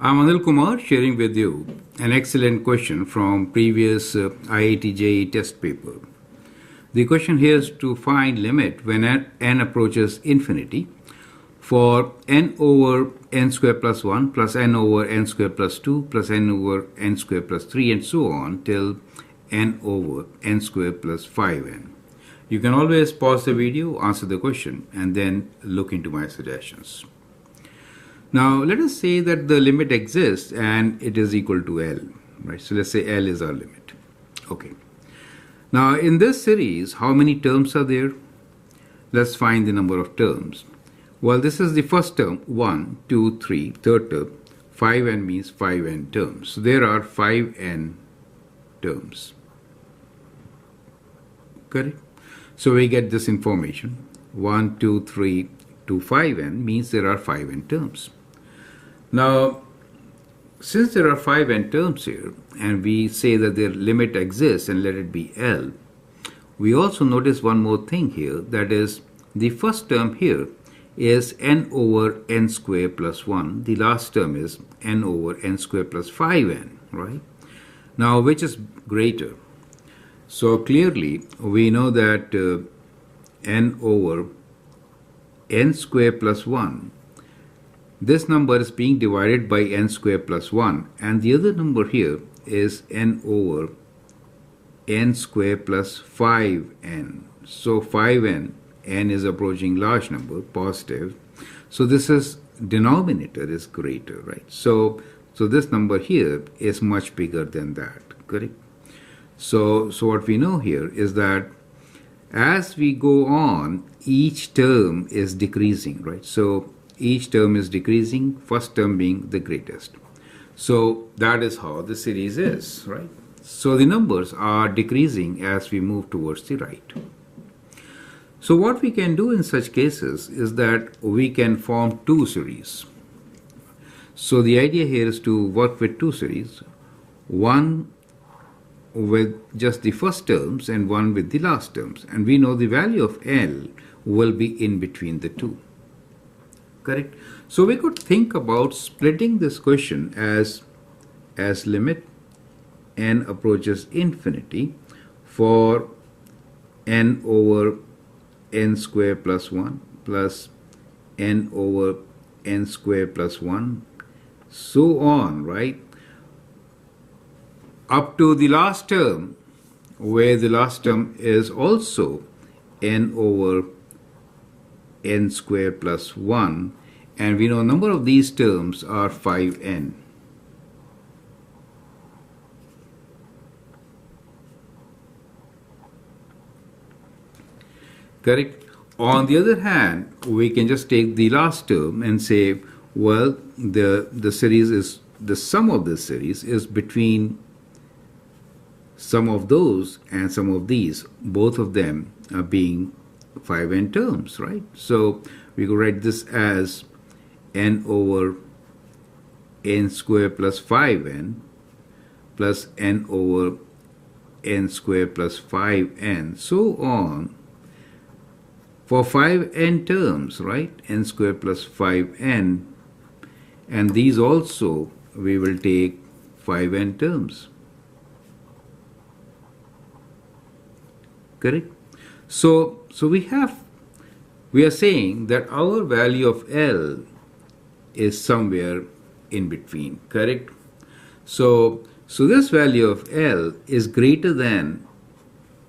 I'm Anil Kumar sharing with you an excellent question from previous IIT JEE test paper. The question here is to find limit when n approaches infinity for n over n square plus 1 plus n over n square plus 2 plus n over n square plus 3 and so on till n over n square plus 5n. You can always pause the video, answer the question, and then look into my suggestions. Now, let us say that the limit exists and it is equal to L, right? So let's say L is our limit. Okay. Now, in this series, how many terms are there? Let's find the number of terms. Well, this is the first term, 1, 2, 3, third term. 5n means 5n terms. So there are 5n terms. Correct? So we get this information. 1, 2, 3 to 5n means there are 5n terms. Now, since there are 5n terms here, and we say that their limit exists and let it be L, we also notice one more thing here, that is, the first term here is n over n square plus 1. The last term is n over n square plus 5n, right? Now, which is greater? So clearly, we know that n over n square plus 1, this number is being divided by n square plus 1, and the other number here is n over n square plus 5n. So 5n, n is approaching large number, positive. So this is denominator is greater, right? So this number here is much bigger than that, correct? So what we know here is that as we go on, each term is decreasing, right? So each term is decreasing, first term being the greatest. So that is how the series is, right? So the numbers are decreasing as we move towards the right. So what we can do in such cases is that we can form two series. So the idea here is to work with two series, one with just the first terms and one with the last terms. And we know the value of L will be in between the two. Correct? So we could think about splitting this question as limit n approaches infinity for n over n square plus 1 plus n over n square plus 1, so on, right? Up to the last term, where the last term is also n over n square plus 1, and we know number of these terms are 5n. Correct? On the other hand, we can just take the last term and say, well, the series is, the sum of this series is between some of those and some of these, both of them are being 5n terms, right? So we could write this as n over n square plus 5n plus n over n square plus 5n, so on, for 5n terms, right? N square plus 5n, and these also we will take 5n terms. Correct? So we are saying that our value of L is somewhere in between, correct? So this value of L is greater than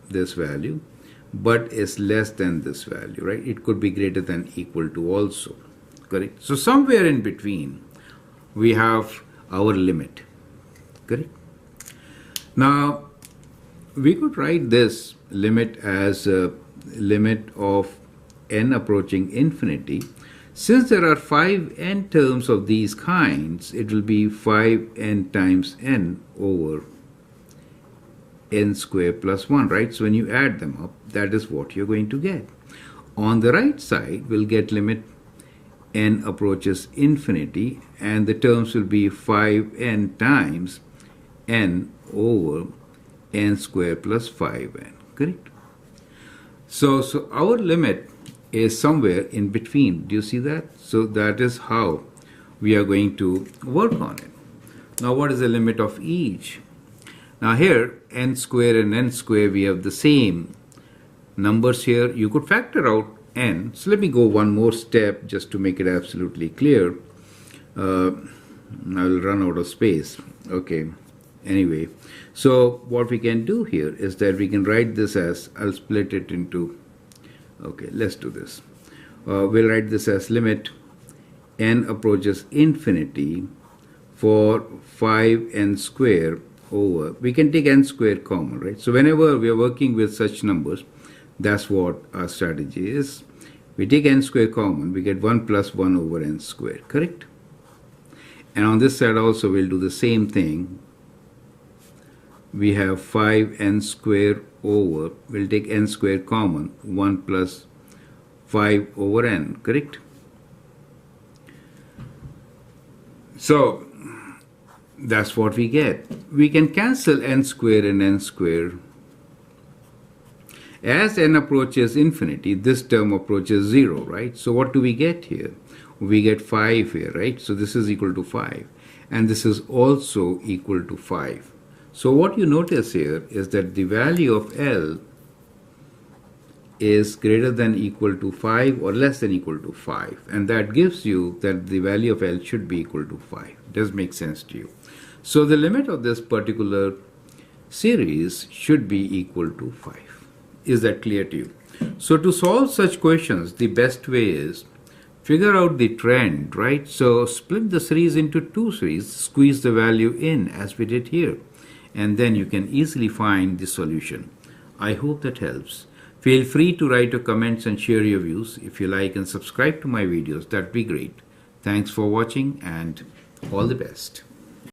this value, but is less than this value, right? It could be greater than equal to also, correct? So somewhere in between, we have our limit, correct? Now, we could write this limit as a limit of n approaching infinity. Since there are 5n terms of these kinds, it will be 5n times n over n square plus 1, right? So when you add them up, that is what you're going to get. On the right side, we'll get limit n approaches infinity, and the terms will be 5n times n over n square plus 5n, correct? So our limit is somewhere in between. Do you see that? So that is how we are going to work on it. Now what is the limit of each? Now here n square and n square, we have the same numbers here. You could factor out n. So let me go one more step just to make it absolutely clear. I will run out of space. Okay. Anyway, so what we can do here is that we can write this as, I'll split it into, okay, let's do this. We'll write this as limit n approaches infinity for 5n square over, we can take n square common, right? So whenever we are working with such numbers, that's what our strategy is. We take n square common, we get 1 plus 1 over n square, correct? And on this side also we'll do the same thing. We have 5n square over, we'll take n square common, 1 plus 5 over n, correct? So that's what we get. We can cancel n square and n square. As n approaches infinity, this term approaches 0, right? So what do we get here? We get 5 here, right? So this is equal to 5. And this is also equal to 5. So what you notice here is that the value of L is greater than equal to 5 or less than equal to 5. And that gives you that the value of L should be equal to 5. Does make sense to you? So the limit of this particular series should be equal to 5. Is that clear to you? So to solve such questions, the best way is figure out the trend, right? So split the series into two series, squeeze the value in as we did here, and then you can easily find the solution. I hope that helps. Feel free to write your comments and share your views. If you like and subscribe to my videos, that'd be great. Thanks for watching and all the best.